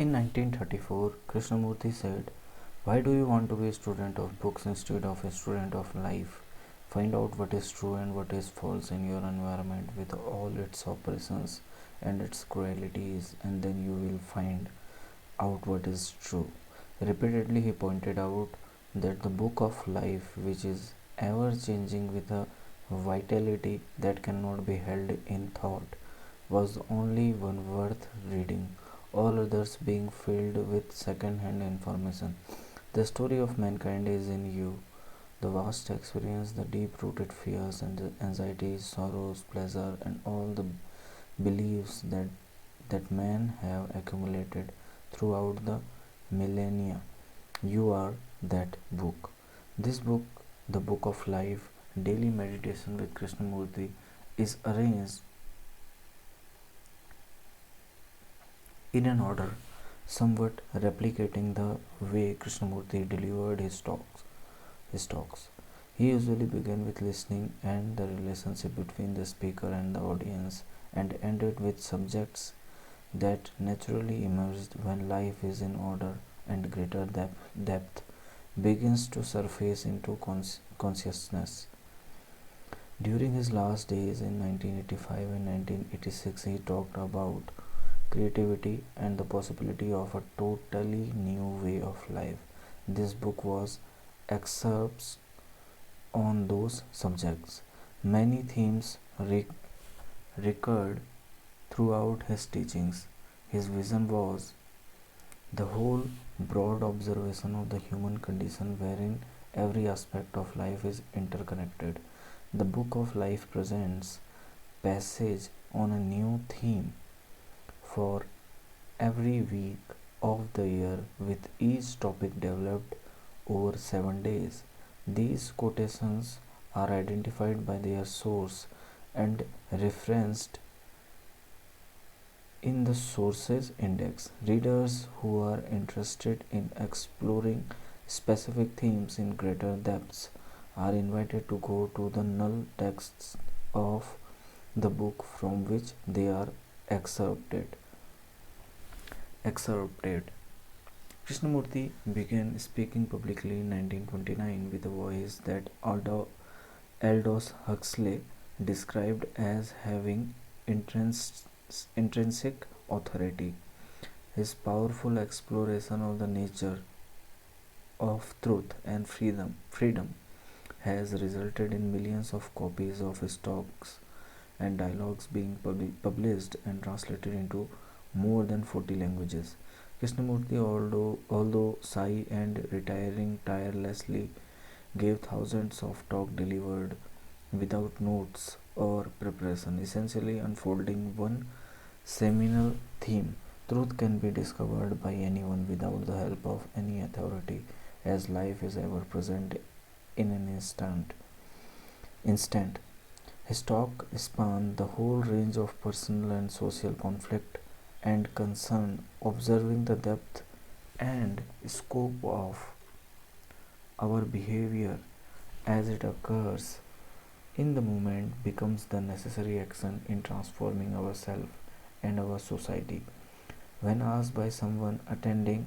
In 1934, Krishnamurti said, "Why do you want to be a student of books instead of a student of life? Find out what is true and what is false in your environment with all its oppressions and its cruelties, and then you will find out what is true." Repeatedly, he pointed out that the book of life, which is ever changing with a vitality that cannot be held in thought, was the only one worth reading, all others being filled with second hand information. The story of mankind is in you. The vast experience, the deep rooted fears and the anxieties, sorrows, pleasure, and all the beliefs that men have accumulated throughout the millennia. You are that book. This book, the Book of Life, Daily Meditation with Krishnamurti, is arranged in an order somewhat replicating the way Krishnamurti delivered his talks. He usually began with listening and the relationship between the speaker and the audience, and ended with subjects that naturally emerged when life is in order and greater depth begins to surface into consciousness. During his last days in 1985 and 1986, he talked about creativity and the possibility of a totally new way of life. This book was excerpts on those subjects. Many themes recurred throughout his teachings. His vision was the whole broad observation of the human condition wherein every aspect of life is interconnected. The Book of Life presents passage on a new theme for every week of the year, with each topic developed over 7 days. These quotations are identified by their source and referenced in the sources index. Readers who are interested in exploring specific themes in greater depths are invited to go to the null texts of the book from which they are excerpted. Krishnamurti began speaking publicly in 1929 with a voice that Aldous Huxley described as having intrinsic authority. His powerful exploration of the nature of truth and freedom has resulted in millions of copies of his talks and dialogues being published and translated into more than 40 languages. Krishnamurti, although shy and retiring tirelessly, gave thousands of talks delivered without notes or preparation, essentially unfolding one seminal theme. Truth can be discovered by anyone without the help of any authority, as life is ever present in an instant. His talk spanned the whole range of personal and social conflict and concern, observing the depth and scope of our behavior as it occurs in the moment becomes the necessary action in transforming ourselves and our society. When asked by someone attending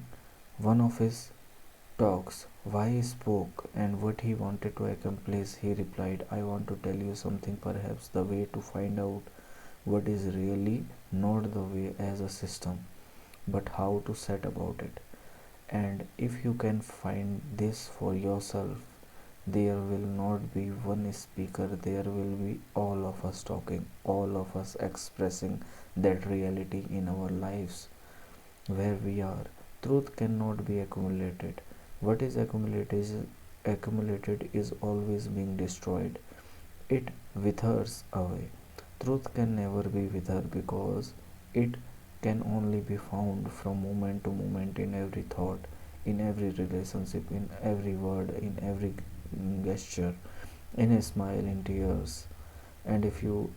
one of his talks why he spoke and what he wanted to accomplish, he replied, "I want to tell you something, perhaps the way to find out what is really not the way as a system, but how to set about it. And if you can find this for yourself, there will not be one speaker, there will be all of us talking, all of us expressing that reality in our lives where we are. Truth cannot be accumulated. What is accumulated is always being destroyed. It withers away. Truth can never be withered because it can only be found from moment to moment in every thought, in every relationship, in every word, in every gesture, in a smile, in tears. And if you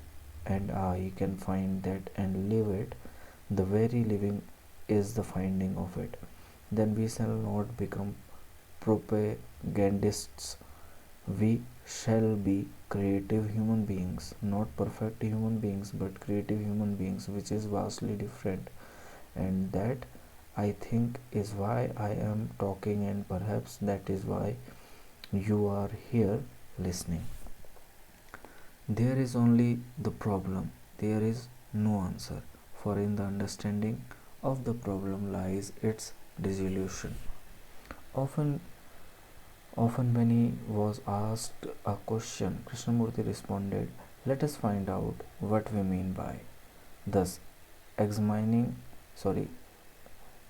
and I can find that and live it, the very living is the finding of it, then we shall not become propagandists. We shall be creative human beings, not perfect human beings, but creative human beings, which is vastly different. And that I think is why I am talking, and perhaps that is why you are here listening. There is only the problem, there is no answer, for in the understanding of the problem lies its dissolution. Often, often when he was asked a question, Krishnamurti responded, "Let us find out what we mean by." Thus, examining, sorry,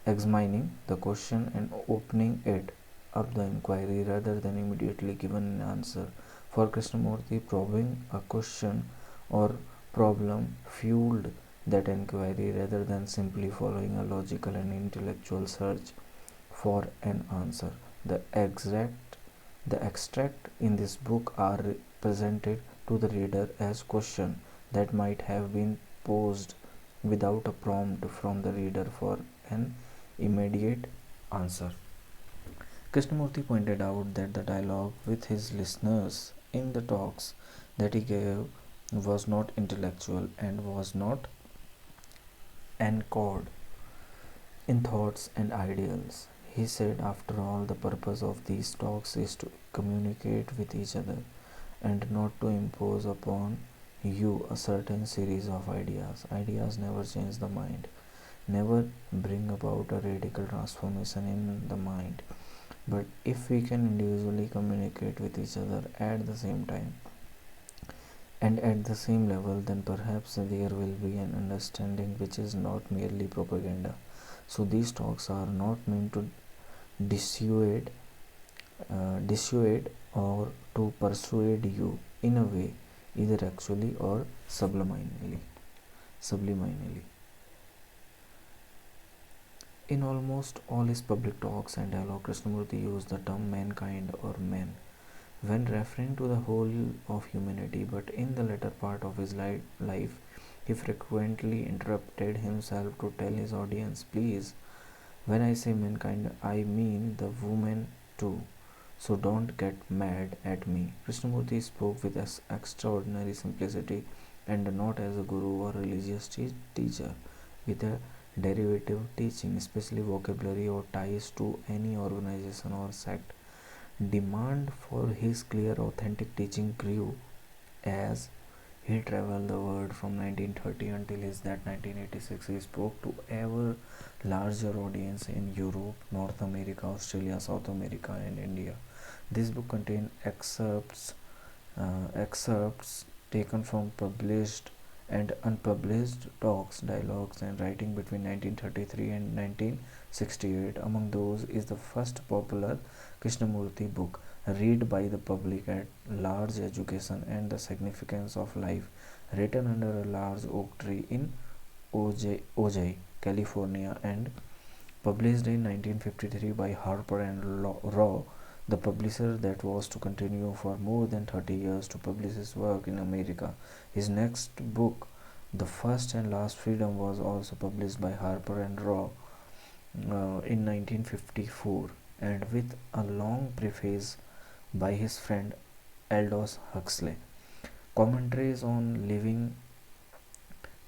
examining the question and opening it up the inquiry rather than immediately giving an answer. For Krishnamurti, probing a question or problem fueled that inquiry rather than simply following a logical and intellectual search for an answer. The exact the extract in this book are presented to the reader as questions that might have been posed without a prompt from the reader for an immediate answer. Krishnamurti pointed out that the dialogue with his listeners in the talks that he gave was not intellectual and was not anchored in thoughts and ideals. He said, after all, the purpose of these talks is to communicate with each other and not to impose upon you a certain series of ideas. Ideas never change the mind, never bring about a radical transformation in the mind. But if we can individually communicate with each other at the same time and at the same level, then perhaps there will be an understanding which is not merely propaganda. So these talks are not meant to dissuade, dissuade or to persuade you in a way, either actually or subliminally. Subliminally. In almost all his public talks and dialogue, Krishnamurti used the term mankind or man when referring to the whole of humanity, but in the latter part of his life, he frequently interrupted himself to tell his audience, "Please, when I say mankind, I mean the woman too. So don't get mad at me." Krishnamurti spoke with extraordinary simplicity and not as a guru or religious teacher with a derivative teaching, especially vocabulary or ties to any organization or sect. Demand for his clear, authentic teaching grew as he traveled the world from 1930 until his death 1986. He spoke to ever larger audience in Europe, North America, Australia, South America, and India. This book contains excerpts taken from published and unpublished talks, dialogues, and writing between 1933 and 1968. Among those is the first popular Krishnamurti book, Read by the Public at Large, Education and the Significance of Life, written under a large oak tree in Ojai, California, and published in 1953 by Harper and Row, the publisher that was to continue for more than 30 years to publish his work in America. His next book, The First and Last Freedom, was also published by Harper and Row in 1954, and with a long preface by his friend Aldous Huxley. Commentaries on living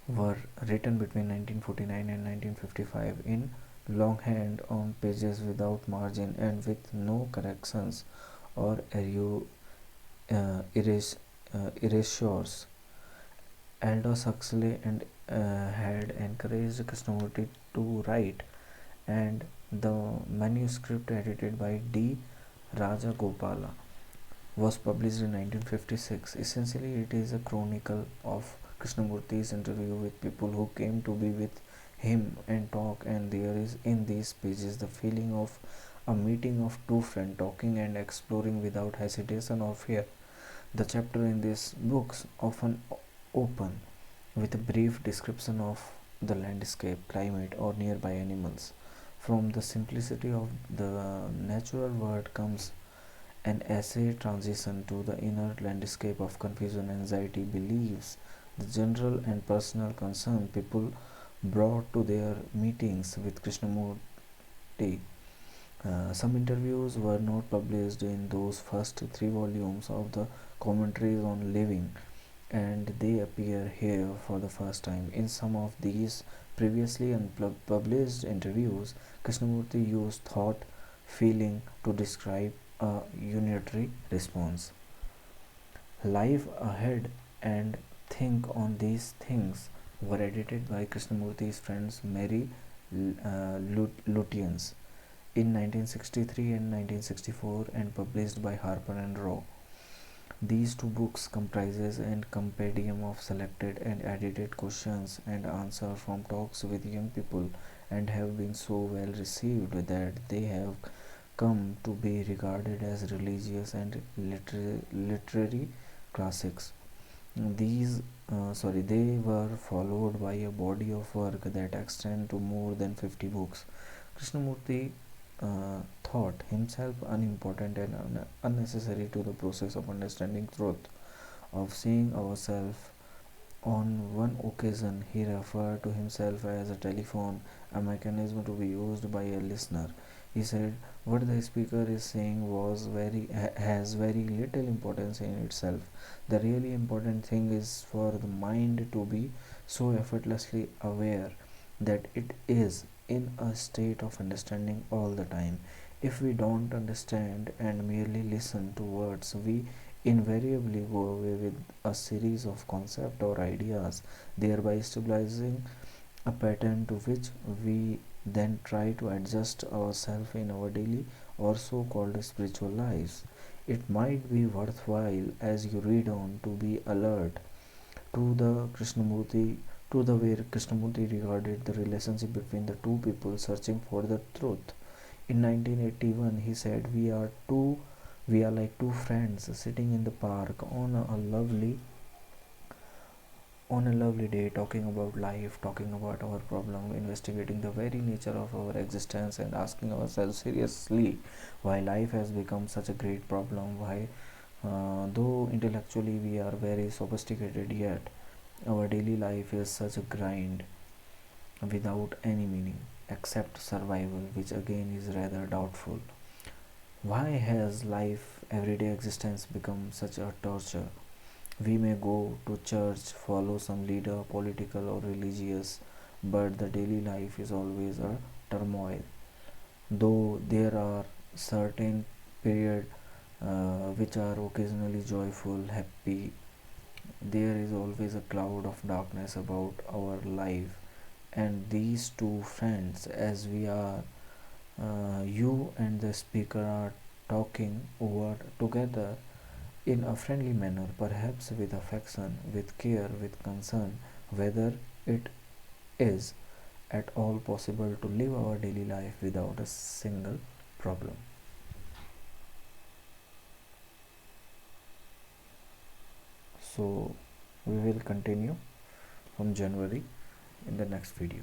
were written between 1949 and 1955 in longhand on pages without margin and with no corrections or erasures. Aldous Huxley had encouraged Krishnamurti to write, and the manuscript edited by D. Rajagopala was published in 1956. Essentially, it is a chronicle of Krishnamurti's interview with people who came to be with him and talk, and there is in these pages the feeling of a meeting of two friends talking and exploring without hesitation or fear. The chapter in these books often open with a brief description of the landscape, climate, or nearby animals. From the simplicity of the natural world comes an essay transition to the inner landscape of confusion, anxiety, beliefs, the general and personal concern people brought to their meetings with Krishnamurti. Some interviews were not published in those first three volumes of the commentaries on living, and they appear here for the first time. In some of these previously unpublished interviews, Krishnamurti used thought, feeling to describe a unitary response. Life Ahead and Think on These Things were edited by Krishnamurti's friends Mary Lutyens in 1963 and 1964 and published by Harper and Row. These two books comprises a compendium of selected and edited questions and answers from talks with young people and have been so well received that they have come to be regarded as religious and literary classics. They were followed by a body of work that extend to more than 50 books. Krishnamurti thought himself unimportant and unnecessary to the process of understanding truth, of seeing ourselves. On one occasion, he referred to himself as a telephone, a mechanism to be used by a listener. He said, "What the speaker is saying has very little importance in itself. The really important thing is for the mind to be so effortlessly aware that it is in a state of understanding all the time. If we don't understand and merely listen to words, we invariably go away with a series of concepts or ideas, thereby stabilizing a pattern to which we then try to adjust ourselves in our daily or so called spiritual lives. It might be worthwhile as you read on to be alert to the way Krishnamurti regarded the relationship between the two people searching for the truth. In 1981, he said, we are like two friends sitting in the park on a lovely day, talking about life, talking about our problem, investigating the very nature of our existence, and asking ourselves seriously why life has become such a great problem. Why, though intellectually we are very sophisticated, yet our daily life is such a grind without any meaning except survival, which again is rather doubtful. Why has life, everyday existence, become such a torture? We may go to church, follow some leader, political or religious, but the daily life is always a turmoil. Though there are certain periods which are occasionally joyful, happy, there is always a cloud of darkness about our life. And these two friends, as we are, you and the speaker are talking over together in a friendly manner, perhaps with affection, with care, with concern, whether it is at all possible to live our daily life without a single problem. So, we will continue from January in the next video.